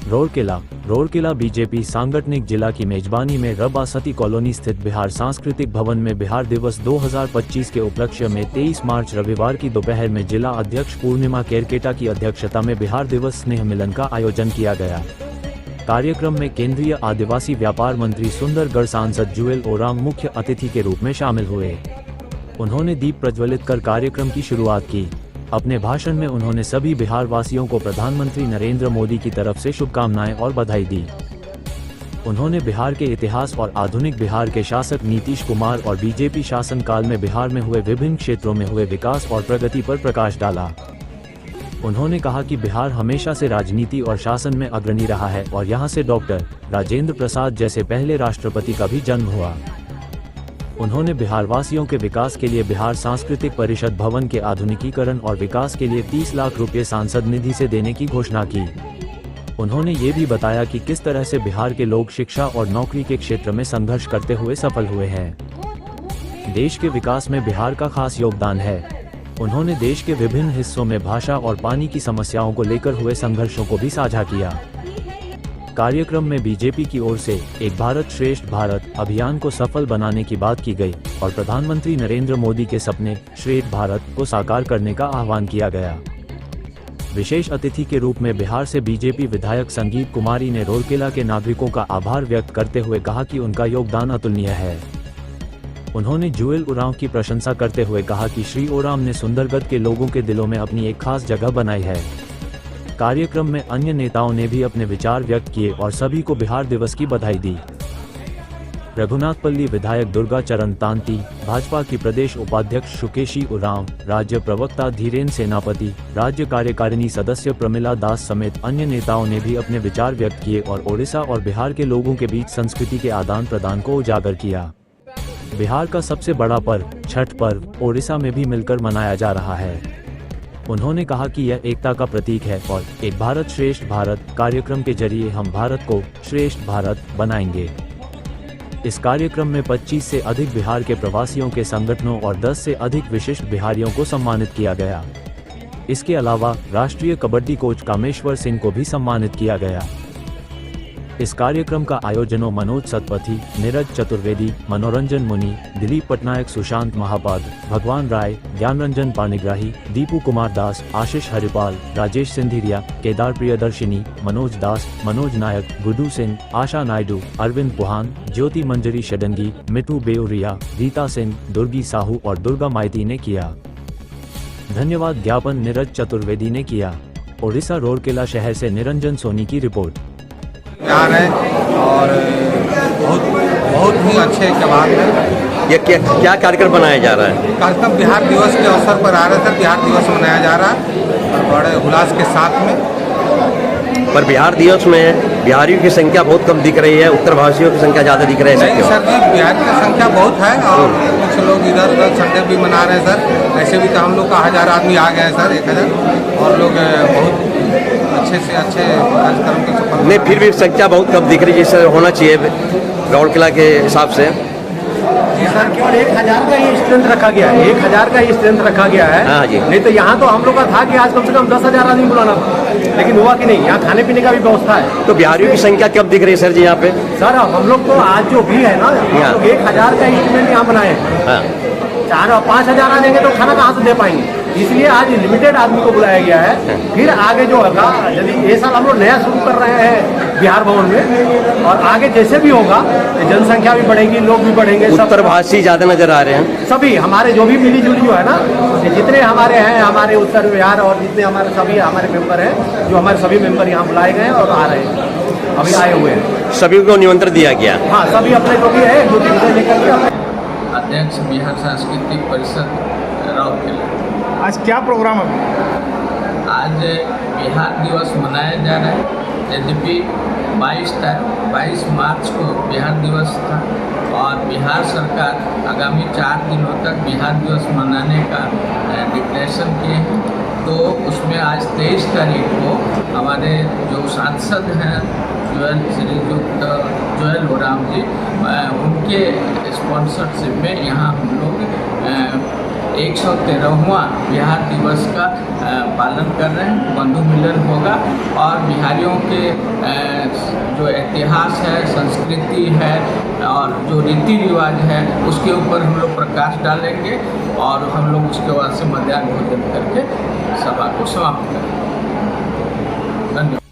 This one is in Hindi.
रोरकेला बीजेपी सांगठनिक जिला की मेजबानी में रबा सती कॉलोनी स्थित बिहार सांस्कृतिक भवन में बिहार दिवस 2025 के उपलक्ष्य में 23 मार्च रविवार की दोपहर में जिला अध्यक्ष पूर्णिमा केरकेटा की अध्यक्षता में बिहार दिवस स्नेह मिलन का आयोजन किया गया। कार्यक्रम में केंद्रीय आदिवासी व्यापार मंत्री सुंदरगढ़ सांसद जुएल ओराम मुख्य अतिथि के रूप में शामिल हुए। उन्होंने दीप प्रज्वलित कर कार्यक्रम की शुरुआत की। अपने भाषण में उन्होंने सभी बिहार वासियों को प्रधानमंत्री नरेंद्र मोदी की तरफ से शुभकामनाएं और बधाई दी। उन्होंने बिहार के इतिहास और आधुनिक बिहार के शासक नीतीश कुमार और बीजेपी शासनकाल में बिहार में हुए विभिन्न क्षेत्रों में हुए विकास और प्रगति पर प्रकाश डाला। उन्होंने कहा कि बिहार हमेशा से राजनीति और शासन में अग्रणी रहा है और यहां से डॉक्टर राजेंद्र प्रसाद जैसे पहले राष्ट्रपति का भी जन्म हुआ। उन्होंने बिहार वासियों के विकास के लिए बिहार सांस्कृतिक परिषद भवन के आधुनिकीकरण और विकास के लिए 30 लाख रुपए सांसद निधि से देने की घोषणा की। उन्होंने ये भी बताया कि किस तरह से बिहार के लोग शिक्षा और नौकरी के क्षेत्र में संघर्ष करते हुए सफल हुए हैं। देश के विकास में बिहार का खास योगदान है। उन्होंने देश के विभिन्न हिस्सों में भाषा और पानी की समस्याओं को लेकर हुए संघर्षों को भी साझा किया। कार्यक्रम में बीजेपी की ओर से एक भारत श्रेष्ठ भारत अभियान को सफल बनाने की बात की गई और प्रधानमंत्री नरेंद्र मोदी के सपने श्रेष्ठ भारत को साकार करने का आह्वान किया गया। विशेष अतिथि के रूप में बिहार से बीजेपी विधायक संगीत कुमारी ने रोरकेला के नागरिकों का आभार व्यक्त करते हुए कहा कि उनका योगदान अतुलनीय है। उन्होंने जुएल ओराम की प्रशंसा करते हुए कहा कि श्री ओराम ने सुंदरगढ़ के लोगों के दिलों में अपनी एक खास जगह बनाई है। कार्यक्रम में अन्य नेताओं ने भी अपने विचार व्यक्त किए और सभी को बिहार दिवस की बधाई दी। रघुनाथपल्ली विधायक दुर्गा चरण तांती, भाजपा की प्रदेश उपाध्यक्ष शुकेशी ओराम, राज्य प्रवक्ता धीरेन सेनापति, राज्य कार्यकारिणी सदस्य प्रमिला दास समेत अन्य नेताओं ने भी अपने विचार व्यक्त किए और ओडिशा और बिहार के लोगों के बीच संस्कृति के आदान प्रदान को उजागर किया। बिहार का सबसे बड़ा पर्व छठ पर्व ओडिशा में भी मिलकर मनाया जा रहा है। उन्होंने कहा कि यह एकता का प्रतीक है और एक भारत श्रेष्ठ भारत कार्यक्रम के जरिए हम भारत को श्रेष्ठ भारत बनाएंगे। इस कार्यक्रम में 25 से अधिक बिहार के प्रवासियों के संगठनों और 10 से अधिक विशिष्ट बिहारियों को सम्मानित किया गया। इसके अलावा राष्ट्रीय कबड्डी कोच कामेश्वर सिंह को भी सम्मानित किया गया। इस कार्यक्रम का आयोजनों मनोज सतपथी, नीरज चतुर्वेदी, मनोरंजन मुनि, दिलीप पटनायक, सुशांत महापाद, भगवान राय, ज्ञानरंजन पाणिग्राही, दीपू कुमार दास, आशीष हरिपाल, राजेश सिंधिरिया, केदार प्रियदर्शिनी, मनोज दास, मनोज नायक, गुड्डू सिंह, आशा नायडू, अरविंद पुहान, ज्योति मंजरी षडंगी, मिठू बेउरिया, रीता सिंह, दुर्गी साहू और दुर्गा माइती ने किया। धन्यवाद ज्ञापन नीरज चतुर्वेदी ने किया। ओडिशा रोरकेला शहर से निरंजन सोनी की रिपोर्ट। प्यार है और बहुत ही अच्छे कबाब है। ये क्या कार्यक्रम बनाया जा रहा है? कार्यक्रम बिहार दिवस के अवसर पर आ रहे थे। बिहार दिवस मनाया जा रहा है और बड़े उल्लास के साथ में। पर बिहार दिवस में बिहारियों की संख्या बहुत कम दिख रही है, उत्तर भाषियों की संख्या ज़्यादा दिख रही है। नहीं सर जी, बिहार की संख्या बहुत है और कुछ लोग इधर उधर संडे भी मना रहे हैं सर। ऐसे भी तो हम लोग का 1000 आदमी आ गए हैं सर, 1000 और लोग बहुत अच्छे से अच्छे कार्यक्रम के सफल। नहीं, फिर भी संख्या बहुत कम दिख रही है जैसे होना चाहिए रोरकेला के हिसाब से। जी सर, केवल 1000 का ही स्ट्रेंथ रखा गया है, 1000 का ही स्ट्रेंथ रखा गया है। हाँ जी। नहीं तो यहाँ तो हम लोग का था कि आज कम से कम 10,000 आदमी बुलाना था, लेकिन हुआ कि नहीं। यहाँ खाने पीने का भी व्यवस्था है। तो बिहारियों की संख्या कब दिख रही है सर जी यहाँ पे? सर हम लोग तो आज जो भी है ना, 1000 का इंस्ट्रूमेंट यहाँ बनाए हैं। हाँ। 4-5,000 आ जाएंगे तो खाना कहाँ से दे पाएंगे, इसलिए आज लिमिटेड आदमी को बुलाया गया है। फिर आगे जो होगा, यदि ये साल हम लोग नया शुरू कर रहे हैं बिहार भवन में, और आगे जैसे भी होगा जनसंख्या भी बढ़ेगी, लोग भी बढ़ेंगे। उत्तर भाषी ज्यादा नजर आ रहे हैं। सभी हमारे जो भी मिली जुली जो है ना, जितने हमारे हैं हमारे उत्तर बिहार और जितने हमारे सभी हमारे मेंबर हैं, जो हमारे सभी मेंबर यहाँ बुलाए गए हैं और आ रहे हैं, अभी आए हुए हैं। सभी को निमंत्रण दिया गया? हाँ, सभी अपने जो भी है जो भी लेकर के। अध्यक्ष बिहार सांस्कृतिक परिषद रोरकेला। आज क्या प्रोग्राम है? आज बिहार दिवस मनाया जा रहा है। यद्यपि 22 मार्च को बिहार दिवस था और बिहार सरकार आगामी 4 दिनों तक बिहार दिवस मनाने का डिक्लेरेशन किए हैं। तो उसमें आज 23 तारीख को हमारे जो सांसद हैं श्रीयुक्त जुएल ओराम जी, उनके स्पॉन्सरशिप में यहाँ हम लोग 113वां बिहार दिवस का पालन कर रहे हैं। बंधु मिलन होगा और बिहारियों के जो इतिहास है, संस्कृति है और जो रीति रिवाज है उसके ऊपर हम लोग प्रकाश डालेंगे और हम लोग उसके बाद से मध्याह्न भोजन करके सभा को समाप्त करेंगे। धन्यवाद।